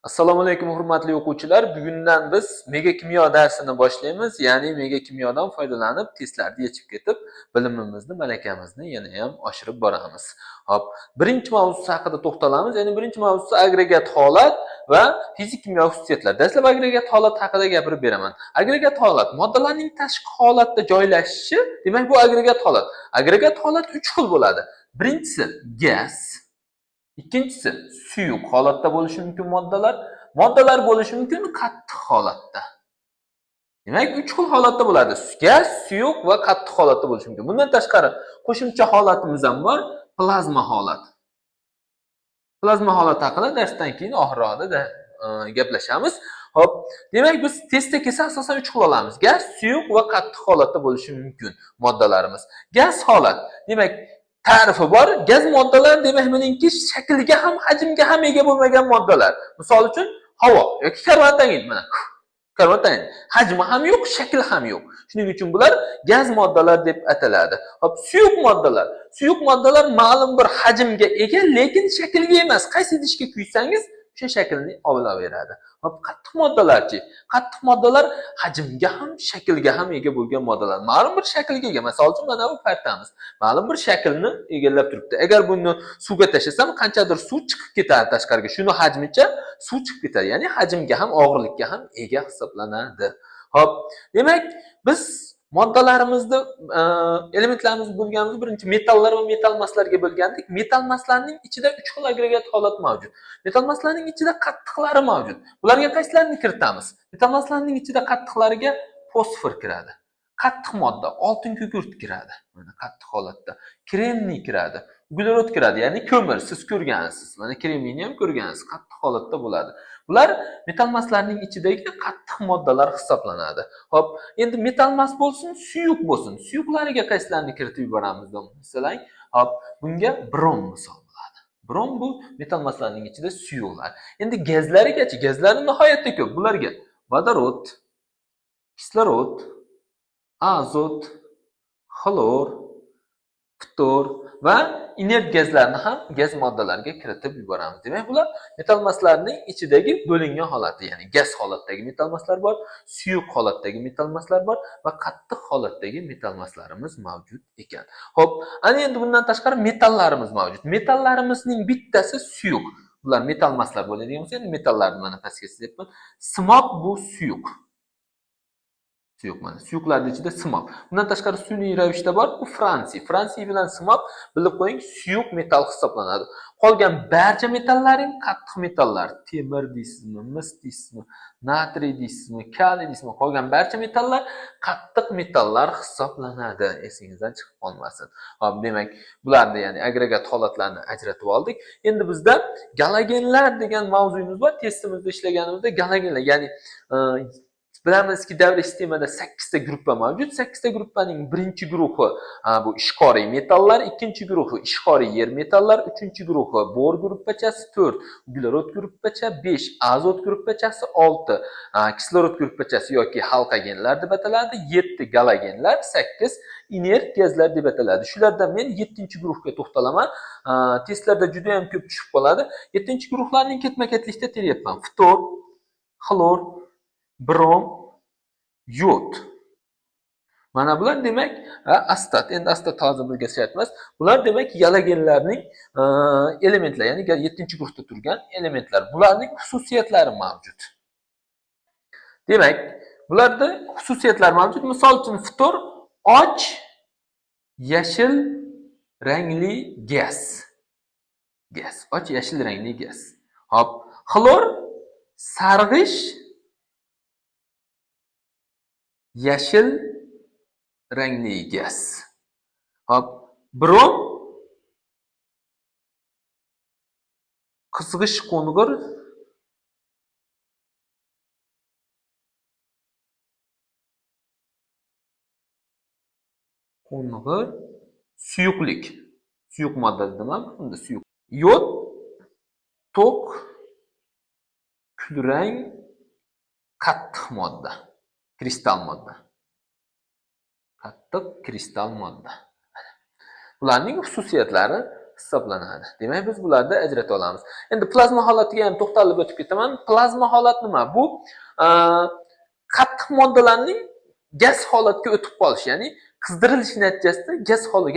Assalomu alaykum hurmatli o'quvchilar. Bugundan biz mega kimyo darsini boshlaymiz. Ya'ni mega kimyodan foydalanib testlarni yechib ketib, bilimimizni, malakamizni yana ham oshirib boramiz. Hop, birinchi mavzusi haqida to'xtalamiz. Ya'ni birinchi mavzusi agregat holat va fizik kimyo xususiyatlar. Dastlab agregat holat haqida gapirib beraman. Agregat holat moddalarning tashqi holatda joylashishi, demak bu agregat holat. Agregat holat 3 xil bo'ladi. Birinchisi gaz, ikkinchisi suyuq holatda bo'lishi mumkin moddalar bo'lishi mumkin qattiq holatda. Demak, 3 xil holatda bo'ladi. Gaz, suyuq va qattiq holatda bo'lishi mumkin. Bundan tashqari qo'shimcha holatimiz ham bor, plazma holat. Plazma holat haqida darsdan keyin oxirroqda gaplashamiz. Hop, demak biz testda kelsa asosan 3 xil olamiz. Gaz, suyuq va qattiq holatda bo'lishi mumkin moddalarimiz. Gaz holat, demak ta'rifi bor. Gaz moddalar demak buningki shakliga ham, hajmga ham ega bo'lmagan moddalar. Misol uchun havo yoki karbonat mana. Karbonat hajmi ham yo'q, shakli ham yo'q. Shuning uchun bular gaz moddalar deb ataladi. Hop, suyuq moddalar. Suyuq moddalar ma'lum bir hajmga ega, lekin shaklga emas. Qaysi idishga quysangiz, o'sha shaklni olaveradi. Hop, qattiq moddalarchi? Qattiq moddalar hajmga ham, shaklga ham ega bo'lgan moddalar. Ma'lum bir shaklga ega. Masalan uchun mana bu partamiz. Ma'lum bir shaklni egallab turibdi. Agar buni suvga tashlasam, qanchadir suv chiqib ketadi tashqariga. Shuni hajmicha suv chiqib ketadi. Ya'ni hajmga ham, og'irlikka ham ega hisoblanadi. Hop, demak biz moddalarimizni elementlarimiz bo'lganimiz birinchi metallar va metal maslarga bo'lgandik. Metal maslarning ichida 3 xil agregat holat mavjud. Metal maslarning ichida qattiqlari mavjud. Bularga qaysilarini kiritamiz? Metal maslarning ichida qattiqlariga fosfor kiradi. Qattiq modda, oltin kukurt kiradi. Mana qattiq holatda. Kremniy kiradi. Uglerod kiradi, ya'ni ko'mir. Siz ko'rgansiz. Mana kremniyni ham ko'rgansiz. Qattiq holatda bo'ladi. Bular metal maslarning ichidagi qattiq moddalar hisoblanadi. Hop, endi metal mas bo'lsin, suyuq bo'lsin. Suyuqlariga qaysilarini kiritib yuboramiz masalan, hop, bunga brom misol bo'ladi. Brom bu metal maslarning ichida suyuqlar. Endi gazlarigachi, gazlari nihoyatda ko'p. Bularga vodorod, kislorod, azot, xlor, ftor va inert gazlarni ham gaz moddalariga kiritib yuboramiz. Demak, bular metal maslarning ichidagi bo'lingan holati, ya'ni gaz holatdagi metal maslar bor, suyuq holatdagi metal maslar bor va qattiq holatdagi metal maslarimiz mavjud ekan. Xo'p, ana endi bundan tashqari metallarimiz mavjud. Metallarimizning bittasi suyuq. Bular metal maslar bo'ladigan bo'lsa, endi metallarni mana pastga chizayapman. Simob bu suyuq. Suyuq mana. Suyuqlarning ichida simob. Bundan tashqari sun'iy ravishda bor, bu Fransiya. Fransiya bilan simob bilib qo'ying, suyuq metal hisoblanadi. Qolgan barcha metallaring qattiq metallar. Temir deysizmi, mis deysizmi, natriy deysizmi, kaliy deysizmi, qolgan barcha metallar qattiq metallar hisoblanadi. Esingizdan chiqib qolmasin. Hop, demak, bularni ya'ni agregat holatlarni ajratib oldik. Endi bizda galogenlar degan mavzuyimiz bor. Testimizda ishlaganimizda galogenlar, ya'ni bilamizki, davriy sistemada 8 ta gruppa mavjud. 8 ta gruppaning birinchi guruhi bu ishqoriy metallar, ikkinchi guruhi ishqoriy yer metallar, uchinchi guruhi bor gruppachasi 4, uglerod gruppachasi 5, azot gruppachasi 6, kislorod gruppachasi yoki halqagenlar deb ataladi, 7 galogenlar, 8 inert gazlar deb ataladi. Shulardan men 7-guruhga to'xtalaman. Testlarda juda ham ko'p tushib qoladi. 7-guruhlarning ketma-ketlikda teryapman. Ftor, xlor, brom, yod. Mana bular demak astat. Endi astat hozir bizga shart emas. Bular demak galogenlarning elementlar, ya'ni 7-guruhda turgan elementlar. Bularning xususiyatlari mavjud. Demak, bularda xususiyatlar mavjud. Misol uchun ftor och yashil rangli gaz. Och yashil rangli gaz. Hop, xlor sarg'ish yashil rangli gaz. Hop, brom qizg'ish qo'ng'ir suyuqlik. Suyuq modda dedim, unda suyuq. Yod to'q kulrang qattiq modda. Kristal modda. Qattiq kristal modda. Ularning xususiyatlari hisoblanadi. Demak, biz bularni ajrata olamiz. Endi plazma holatiga ham to'xtalib o'tib ketaman. Plazma holat nima? Bu qattiq moddalarning gaz holatga o'tib qolishi, ya'ni qizdirilish natijasida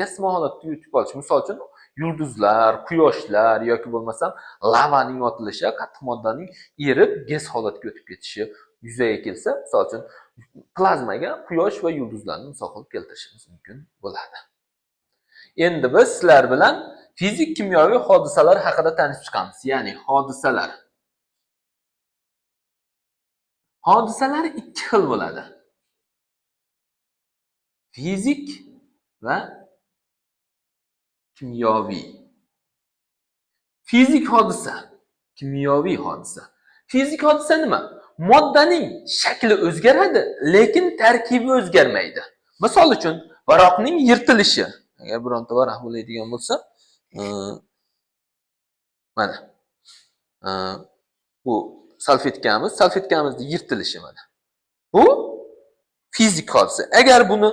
gazma holatga o'tib qolishi. Misol uchun, yulduzlar, quyoshlar yoki bo'lmasam lavaning otilishi, qattiq moddaning erib gaz holatga o'tib ketishi yuzaga kelsa, misol uchun plazmaga quyosh va yulduzlarni misol qilib keltirishimiz mumkin bo'ladi. Endi biz sizlar bilan fizik kimyoviy hodisalar haqida tanishib chiqamiz. Ya'ni hodisalar. Hodisalar ikki xil bo'ladi. Fizik va kimyoviy. Fizik hodisa, kimyoviy hodisa. Fizik hodisa nima? Moddaning shakli o'zgaradi, lekin tarkibi o'zgarmaydi. Misol uchun, varoqning yirtilishi. Agar bironta varaq bo'ladigan bo'lsa, mana bu salfetkamizni yirtilishi mana. Bu fizik hodisa. Agar buni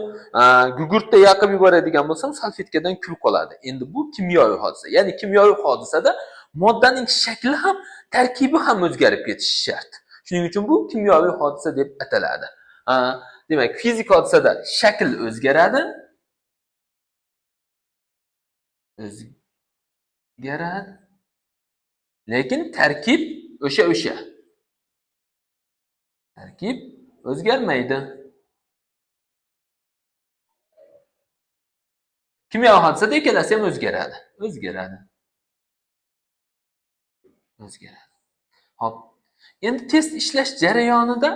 gugurtda yoqib yuboradigan bo'lsam, salfetkadan kul qoladi. Endi bu kimyoviy hodisa. Ya'ni kimyoviy hodisada moddaning shakli ham, tarkibi ham o'zgarib ketishi shart. Shuning uchun bu kimyoviy hodisa deb ataladi. Demak, fizik hodisada shakl o'zgaradi. Lekin tarkib o'sha. Tarkib o'zgarmaydi. Kimyoviy hodisada ikkalasi ham o'zgaradi. Hop. Endi test ishlash jarayonida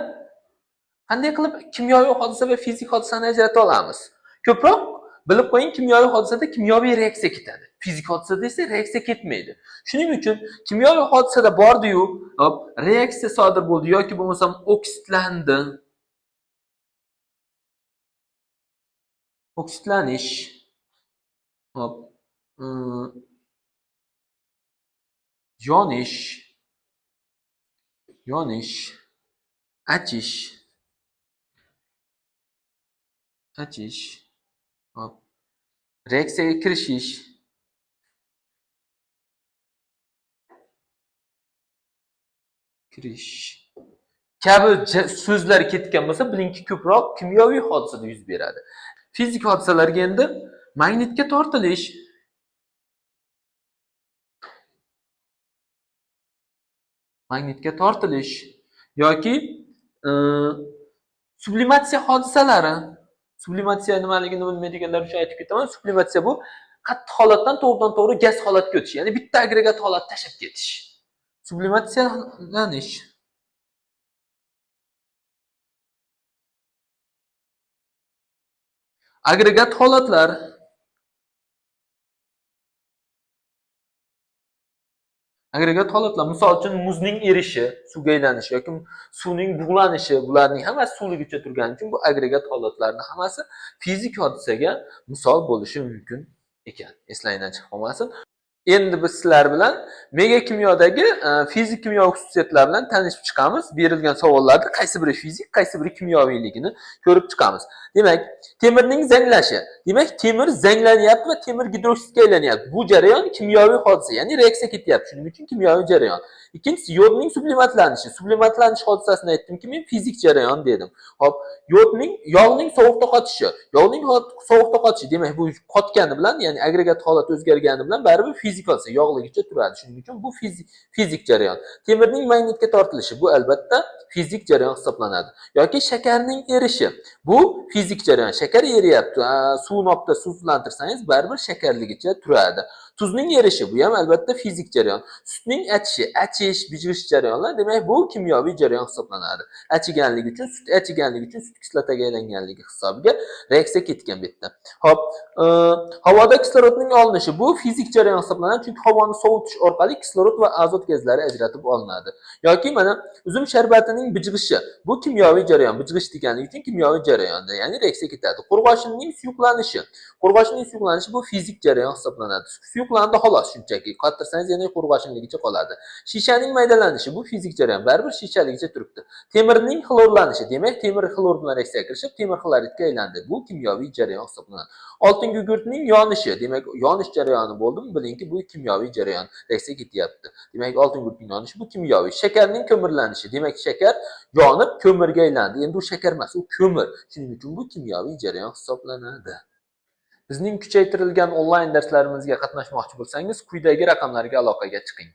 qanday qilib kimyoviy hodisa va fizik hodisani ajrata olamiz? Ko'proq bilib qo'ying, kimyoviy hodisada kimyoviy reaksiya ketadi. Fizik hodisada esa reaksiya ketmaydi. Shuning uchun kimyoviy hodisada bordi-yu, reaksiya sodir bo'ldi yoki bo'lmasam oksidlandi. Oksidlanish. Hop. Yonish, achish, hop. Reaksiyaga kirishish, kabi so'zlar ketgan bo'lsa, bilingki, ko'proq kimyoviy hodisada yuz beradi. Fizik hodisalarga endi magnitga tortilish, yoki sublimatsiya hodisalari. Sublimatsiya nimaligini bilmaydiganlar uchun aytib ketaman. Sublimatsiya bu qattiq holatdan to'g'ridan-to'g'ri gaz holatga o'tish, ya'ni bitta agregat holat tashib ketish. Sublimatsiyalanish. Agregat holatlar. Misol uchun muzning erishi, suvga aylanishi yoki suvning bug'lanishi, bularning hammasi suvligicha turgani uchun bu agregat holatlarning hammasi fizik hodisaga misol bo'lishi mumkin ekan. Eslangdan chiqib qolmasin. Endi biz sizlar bilan megakimyodagi fizik kimyoviy xususiyatlar bilan tanishib chiqamiz. Berilgan savollarda qaysi biri fizik, qaysi biri kimyoviyligini ko'rib chiqamiz. Demak, temirning zanglashi. Demak, temir zanglanyapti va temir gidroksidga aylanyapti. Bu jarayon kimyoviy hodisa, ya'ni reaksiya ketyapti. Shuning uchun kimyoviy jarayon. Ikkinchisi, yodning sublimatlanishi. Sublimatlanish hodisasini aytdimki, men fizik jarayon dedim. Hop, yog'ning sovuqda qotishi. Sovuqda qotishi, demak, bu qotgani bilan, ya'ni agregat holat o'zgargani bilan baribir fizik hodisa, yog'ligicha turadi. Shuning uchun bu fizik jarayon. Temirning magnitga tortilishi, bu albatta fizik jarayon hisoblanadi. Yoki shakarning erishi. Bu fizik jarayon. Shakar eriyapti. Suvni olib suvlantirsangiz, baribir shakarligicha turadi. Tuzning erishi, bu ham albatta fizik jarayon. Sutning achish, bijg'ish jarayonlar, demak, bu kimyoviy jarayon hisoblanadi. Achiganligi uchun sut kislotaga aylanganligi hisobiga reaksiya ketgan bu yerda. Hop, havoda kislorodning olinishi, bu fizik jarayon hisoblanadi, chunki havoni sovutish orqali kislorod va azot gazlari ajratib olinadi. Yoki mana uzum sharbatining bijg'ishi, bu kimyoviy jarayon. Bijg'ish deganligi uchun kimyoviy jarayonda, ya'ni reaksiya ketadi. Qo'rg'oshinning suyuqlanishi bu fizik jarayon hisoblanadi. suyuqlandi xolos shunchaki. Qottirsangiz yana qo'rg'oshinligicha qoladi. Shishaning maydalanishi bu fizik jarayon, baribir shishaligicha turibdi. Temirning xlorlanishi, demak temir xlor bilan reaksiyaga kirishib temir xloridga aylandi. Bu kimyoviy jarayon hisoblanadi. Oltin gugurtning yonishi, demak yonish jarayoni bo'ldimi, bilingki bu kimyoviy jarayon reaksiya ketyapti. Demak oltin gugurtning yonishi bu kimyoviy. Shakarning ko'mirlanishi, demak shakar yonib ko'mirga aylandi. Endi u shakar emas, u ko'mir. Shuning uchun bu kimyoviy jarayon hisoblanadi. Bizning kuchaytirilgan onlayn darslarimizga qatnashmoqchi bo'lsangiz, quyidagi raqamlarga aloqaga chiqing.